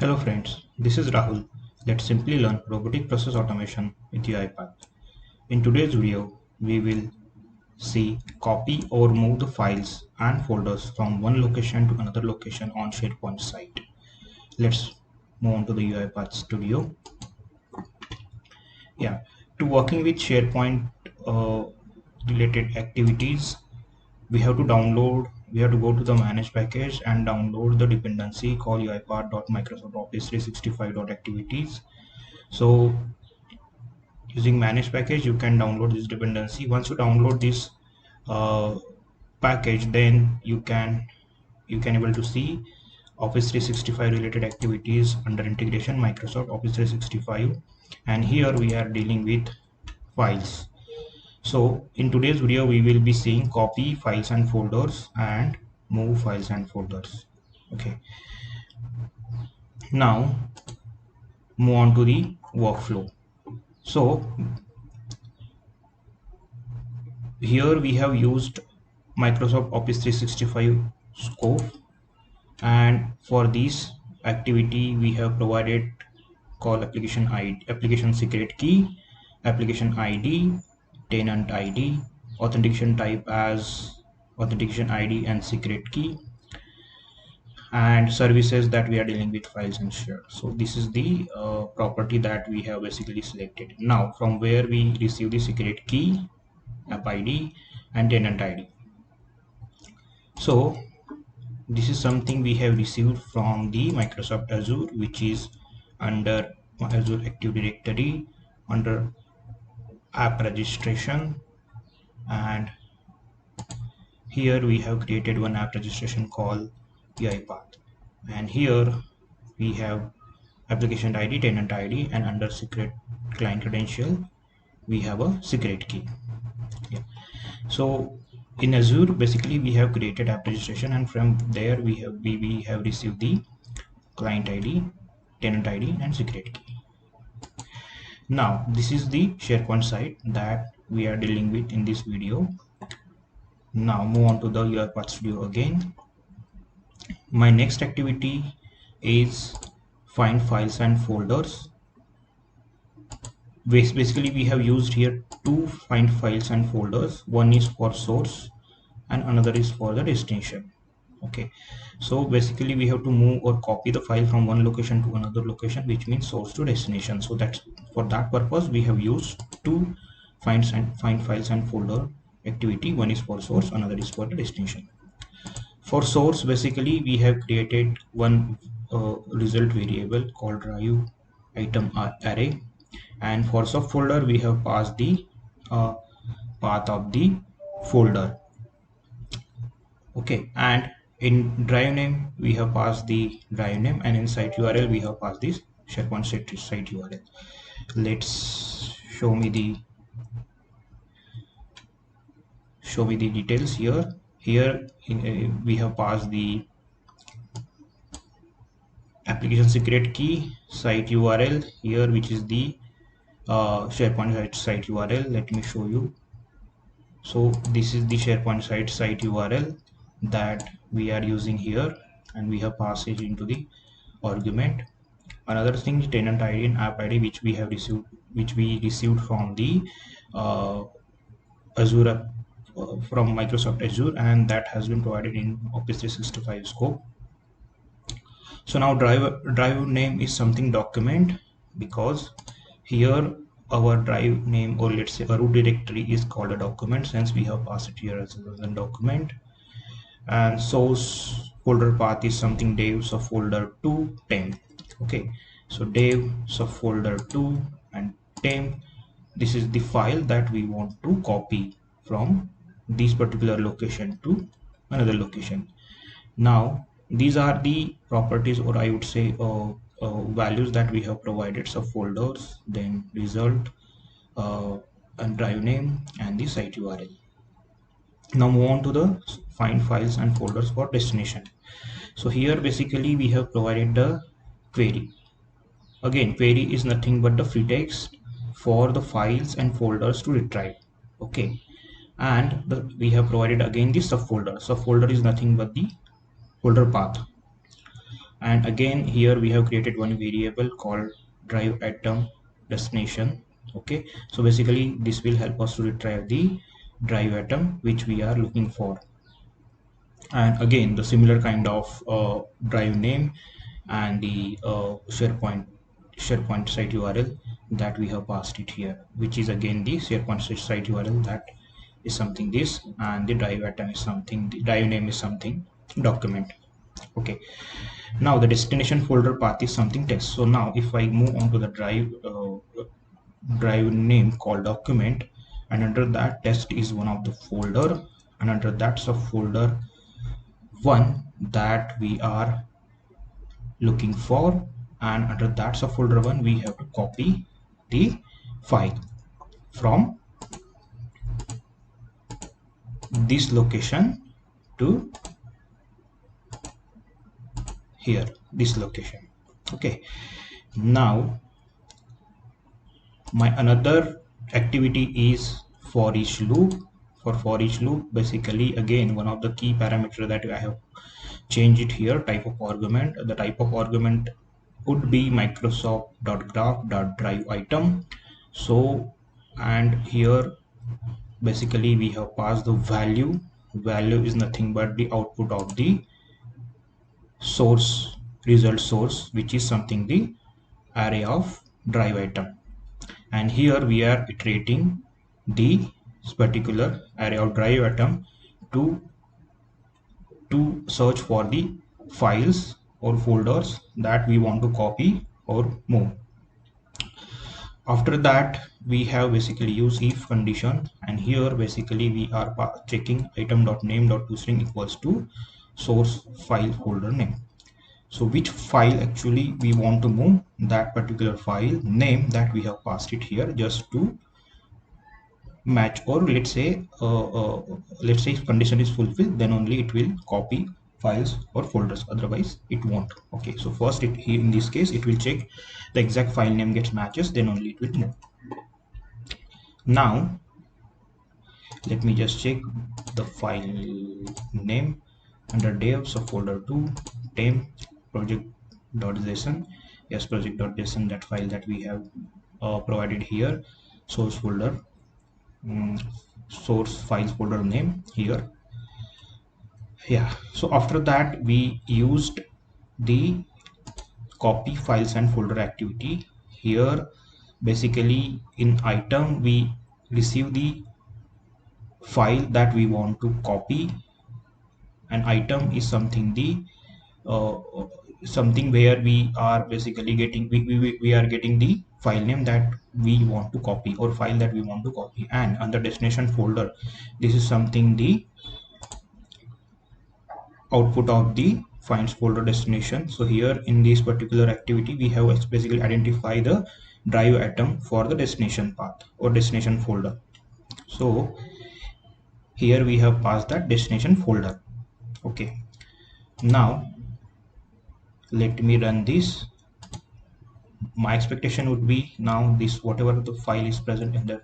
Hello friends, this is Rahul. Let's simply learn robotic process automation with UiPath. In today's video, we will see copy or move the files and folders from one location to another location on SharePoint site. Let's move on to the UiPath Studio. Yeah, to working with SharePoint related activities, we have to go to the manage package and download the dependency called UiPath.Microsoft Office 365.activities. So using manage package, you can download this dependency. Once you download this uh, package, then you can able to see Office 365 related activities under integration Microsoft Office 365, and here we are dealing with files. So in today's video, we will be seeing copy files and folders and move files and folders. Okay, now move on to the workflow. So here we have used Microsoft Office 365 scope, and for this activity we have provided call application secret key, application ID, tenant ID, authentication type as authentication ID and secret key, and services that we are dealing with files and share. So this is the property that we have basically selected. Now from where we receive the secret key, app ID and tenant ID. So this is something we have received from the Microsoft Azure, which is under Azure Active Directory under app registration, and here we have created one app registration called UiPath, and here we have application ID, tenant ID, and under secret client credential we have a secret key. Yeah. So in Azure, basically we have created app registration, and from there we have received the client ID, tenant ID, and secret key. Now this is the SharePoint site that we are dealing with in this video. Now move on to the UiPath Studio again. My next activity is find files and folders. Basically we have used here two find files and folders. One is for source and another is for the destination. Okay, so basically we have to move or copy the file from one location to another location, which means source to destination. So that's for that purpose we have used two find files and folder activity. One is for source, another is for the destination. For source, basically we have created one result variable called drive item array, and for subfolder we have passed the path of the folder. Okay, and in drive name we have passed the drive name, and in site URL we have passed this SharePoint site URL. Let's show me the details here. Here we have passed the application secret key, site URL here, which is the SharePoint site URL. Let me show you. So this is the SharePoint site URL that we are using here, and we have passed it into the argument. Another thing is tenant ID and app ID, which we received from the Azure from Microsoft Azure, and that has been provided in Office 365 scope. So now drive name is something document, because here our drive name, or let's say a root directory, is called a document, since we have passed it here as a document. And source folder path is something dev subfolder to temp. Okay, so dev subfolder to and temp, this is the file that we want to copy from this particular location to another location. Now these are the properties, or I would say values that we have provided: subfolders, then result, and drive name, and the site URL. Now move on to the find files and folders for destination. So here basically we have provided the query. Again, query is nothing but the free text for the files and folders to retrieve. Okay, and we have provided again the subfolder. Subfolder is nothing but the folder path. And again here we have created one variable called drive atom destination. Okay, so basically this will help us to retrieve the drive atom which we are looking for. And again the similar kind of drive name and the SharePoint site URL that we have passed it here, which is again the SharePoint site URL that is something this, and the drive atom is something, the drive name is something document. Okay, now the destination folder path is something test. So now if I move on to the drive name called document, and under that test is one of the folder, and under that subfolder one that we are looking for, and under that subfolder one we have to copy the file from this location to here, this location. Okay, now my another activity is for each loop. For each loop, basically again one of the key parameter that I have changed it here, type of argument. The type of argument would be microsoft.graph.drive item. So, and here basically we have passed the value. Value is nothing but the output of the source, result source, which is something the array of drive item. And here we are iterating the particular array of drive atom to search for the files or folders that we want to copy or move. After that we have basically use if condition, and here basically we are checking item.name.toString equals to source file folder name. So which file actually we want to move, that particular file name that we have passed it here just to match, or let's say if condition is fulfilled then only it will copy files or folders, otherwise it won't. Okay, so first it here in this case it will check the exact file name gets matches, then only it will move. Now let me just check the file name under dev subfolder 2 temp project.json. Yes, project.json, that file that we have provided here, source folder, source files folder name here. Yeah, so after that we used the copy files and folder activity. Here basically in item we receive the file that we want to copy, and item is something the uh, something where we are basically getting we are getting the file name that we want to copy or file that we want to copy. And under destination folder, this is something the output of the finds folder destination. So here in this particular activity we have basically identify the drive atom for the destination path or destination folder. So here we have passed that destination folder. Okay, now let me run this. My expectation would be now this whatever the file is present in the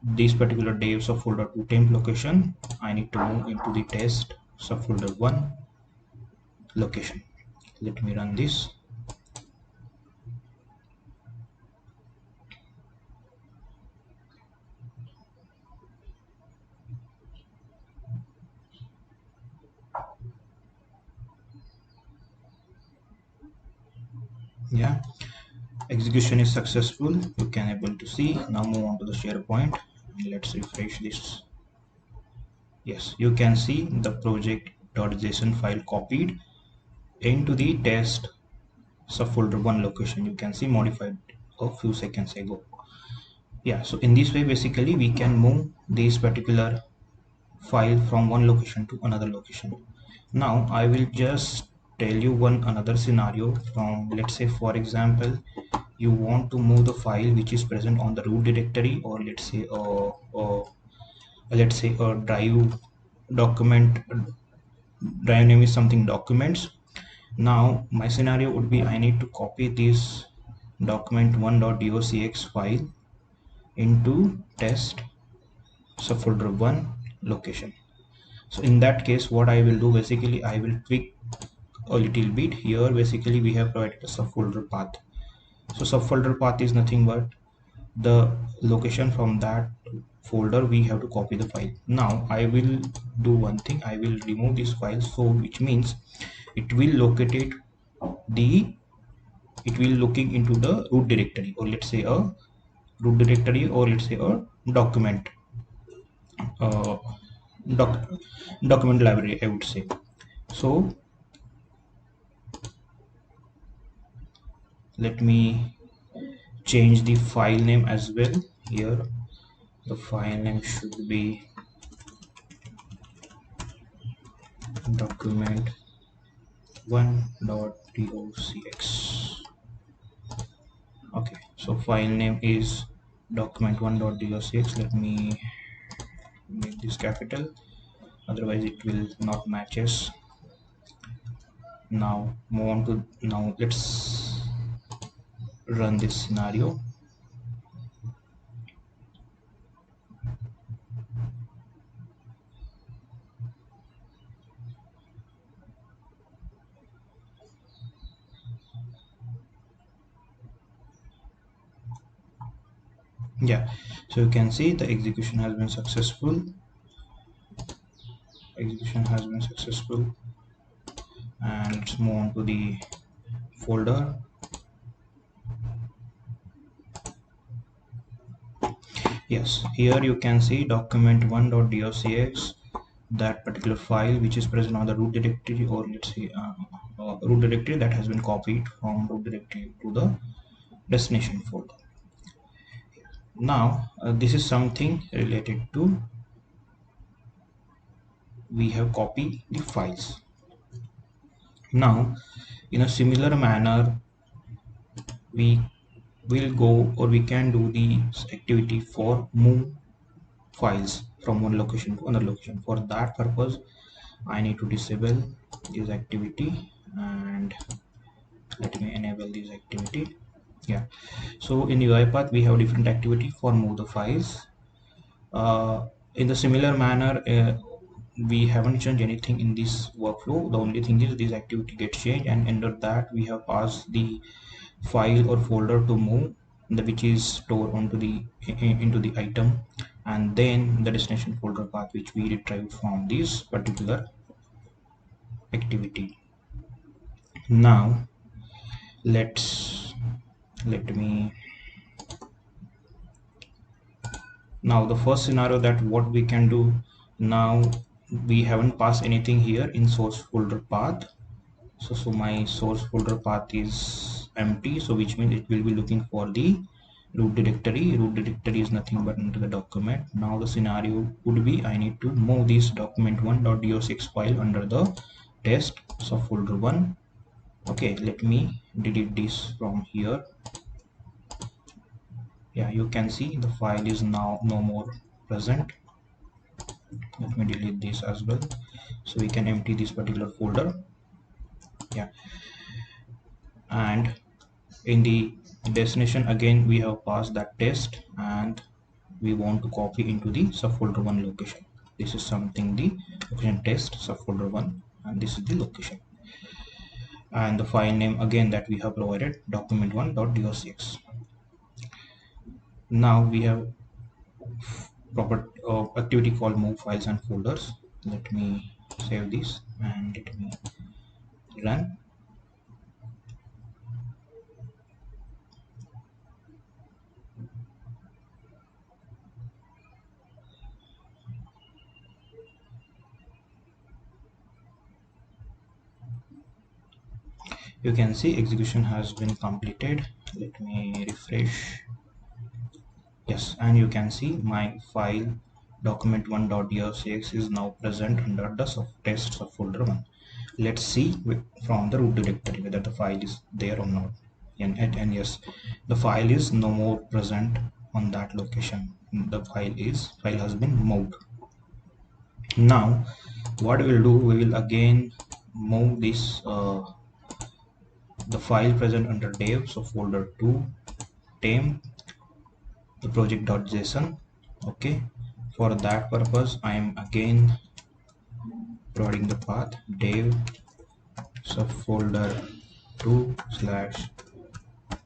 this particular dev subfolder to temp location, I need to move into the test subfolder 1 location. Let me run this. Yeah, execution is successful, you can able to see. Now move on to the SharePoint and let's refresh this. Yes, you can see the project.json file copied into the test subfolder 1 location. You can see modified a few seconds ago. Yeah, so in this way basically we can move this particular file from one location to another location. Now I will just tell you one another scenario from, let's say for example you want to move the file which is present on the root directory, or let's say a drive document, drive name is something documents. Now my scenario would be I need to copy this document1.docx file into test subfolder 1 location. So in that case what I will do, basically I will tweak a little bit. Here basically we have provided a subfolder path. So subfolder path is nothing but the location from that folder we have to copy the file. Now I will do one thing, I will remove this file, so which means it will locate it the it will looking into the root directory, or let's say a root directory, or let's say a document uh, doc, document library, I would say. So let me change the file name as well. Here the file name should be document1.docx. Okay, so file name is document1.docx. Let me make this capital, otherwise it will not matches. Now move on to, now let's run this scenario. Yeah, so you can see the execution has been successful. And let's move on to the folder. Yes, here you can see document1.docx, that particular file which is present on the root directory, or let's say root directory that has been copied from root directory to the destination folder. Now this is something related to, we have copied the files. Now in a similar manner we will go, or we can do the activity for move files from one location to another location. For that purpose I need to disable this activity, and let me enable this activity. Yeah, so in UiPath we have different activity for move the files. In the similar manner, we haven't changed anything in this workflow. The only thing is this activity gets changed, and under that we have passed the file or folder to move, which is stored onto the into the item, and then the destination folder path which we retrieved from this particular activity. Now let me, now the first scenario that what we can do, now we haven't passed anything here in source folder path. So my source folder path is empty, so which means it will be looking for the root directory is nothing but into the document. Now the scenario would be, I need to move this document1.docx file under the test subfolder 1. Okay, let me delete this from here. Yeah, you can see the file is now no more present. Let me delete this as well, so we can empty this particular folder. Yeah, and in the destination again we have passed that test, and we want to copy into the subfolder 1 location. This is something, the location test subfolder 1, and this is the location, and the file name again that we have provided, document1.docx. Now we have proper activity called move files and folders. Let me save this and let me run. You can see execution has been completed. Let me refresh. Yes, and you can see my file document1.docx is now present under the test subfolder 1. Let's see from the root directory whether the file is there or not. And yes, the file is no more present on that location. The file has been moved. Now what we'll do, we will again move this the file present under dev, so folder 2 temp the project.json. Okay, for that purpose I am again providing the path dev subfolder 2 slash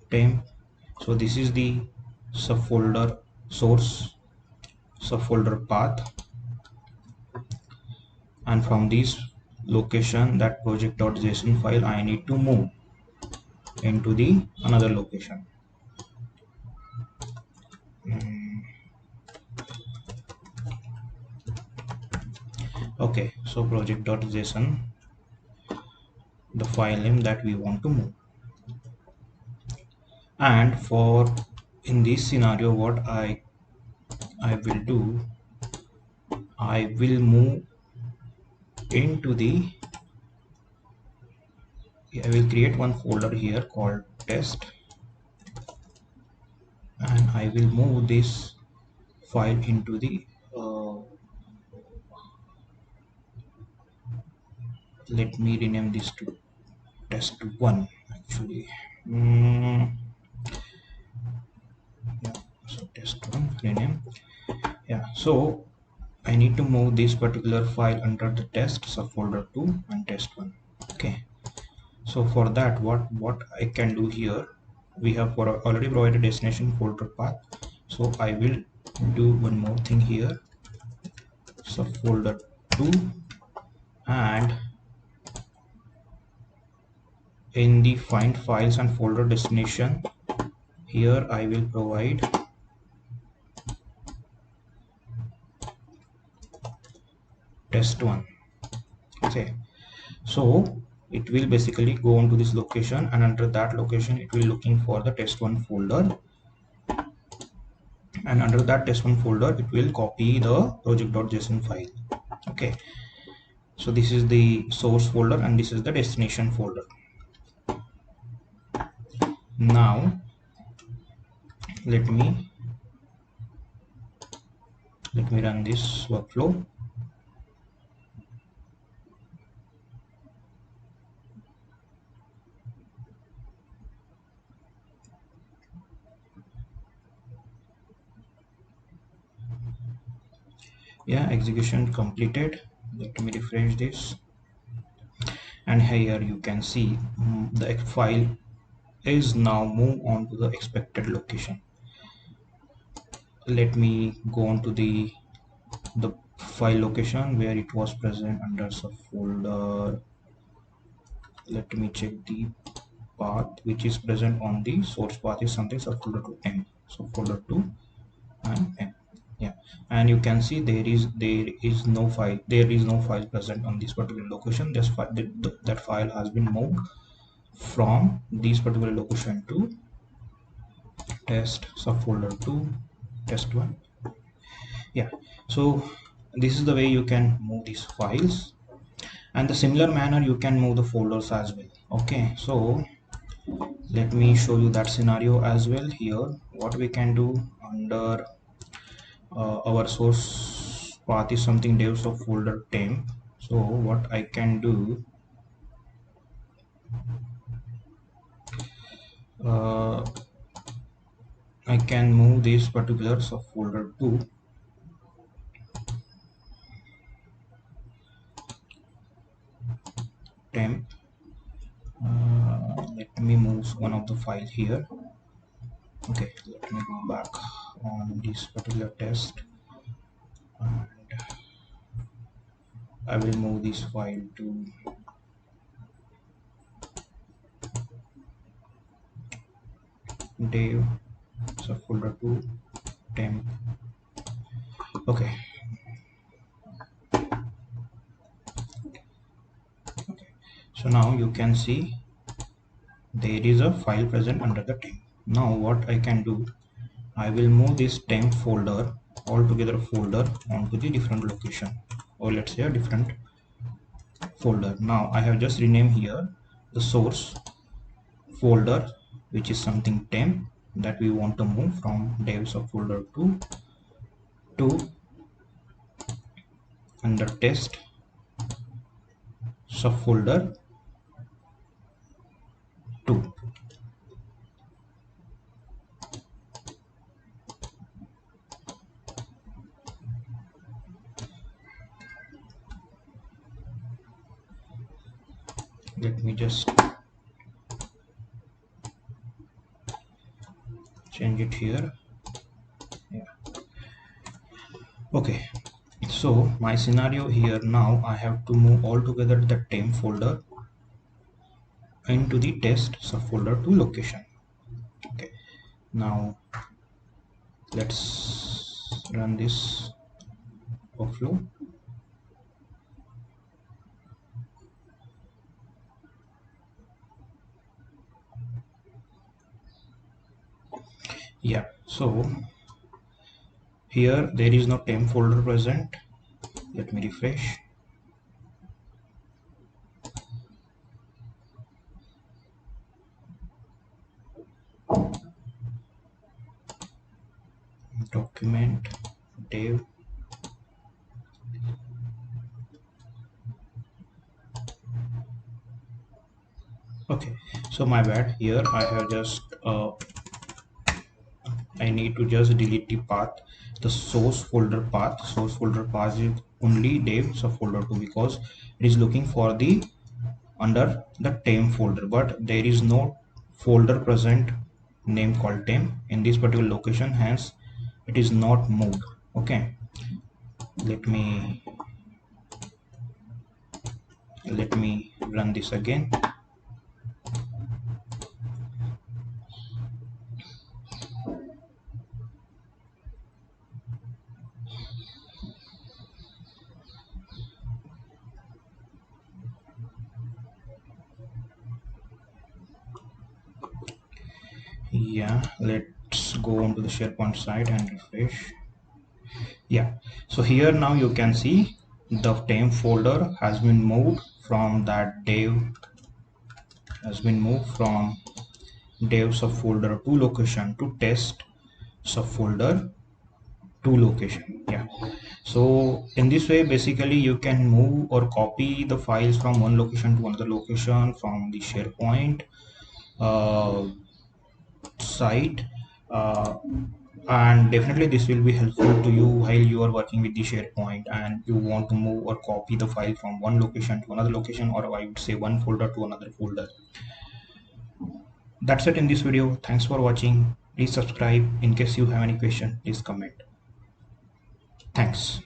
temp. So this is the subfolder source, subfolder path, and from this location, that project.json file, I need to move into the another location. Okay, so project.json, the file name that we want to move. And for in this scenario, what I will do, I will move into the, I will create one folder here called test, and I will move this file into the let me rename this to test1 actually. Yeah, so test1 rename. Yeah, so I need to move this particular file under the test subfolder 2 and test1. Okay, so for that, what I can do here, we have already provided destination folder path, so I will do one more thing here, subfolder 2, and in the find files and folder destination, here I will provide test1. Okay, so it will basically go on to this location, and under that location it will looking for the test1 folder, and under that test1 folder it will copy the project.json file. Okay, so this is the source folder and this is the destination folder. Now let me run this workflow. Yeah, execution completed. Let me refresh this, and here you can see the file is now moved on to the expected location. Let me go on to the file location where it was present under subfolder. Let me check the path which is present on the source path is something subfolder 2 m, subfolder 2 and m. Yeah, and you can see there is no file present on this particular location. This file, that file has been moved from this particular location to test subfolder 2 test1. Yeah, so this is the way you can move these files, and the similar manner you can move the folders as well. Okay, so let me show you that scenario as well. Here what we can do, under our source path is something devs of folder temp. So what I can do, I can move this particular subfolder to temp. Let me move one of the file here. Okay, let me go back on this particular test, and I will move this file to dev subfolder 2 temp. Okay, so now you can see there is a file present under the temp. Now what I can do, I will move this temp folder altogether folder onto the different location, or let's say a different folder. Now I have just renamed here the source folder, which is something temp, that we want to move from dev subfolder 2 to under test subfolder 2. let me just change it here. Yeah. Okay, so my scenario here, now I have to move all together the temp folder into the test subfolder to location. Okay, now let's run this workflow. Yeah, so here there is no temp folder present. Let me refresh. Document dev. Okay, so my bad, here I have just I need to just delete the path, the source folder path. Source folder path is only dev subfolder 2 because it is looking for the under the temp folder, but there is no folder present name called temp in this particular location, hence it is not moved. Okay, let me run this again. Yeah, let's go on to the SharePoint site and refresh. Yeah, so here now you can see the temp folder has been moved from that dev, subfolder to location to test subfolder to location. Yeah, so in this way basically you can move or copy the files from one location to another location from the SharePoint uh, site, and definitely this will be helpful to you while you are working with the SharePoint and you want to move or copy the file from one location to another location, or I would say one folder to another folder. That's it in this video. Thanks for watching. Please subscribe. In case you have any question, please comment. Thanks.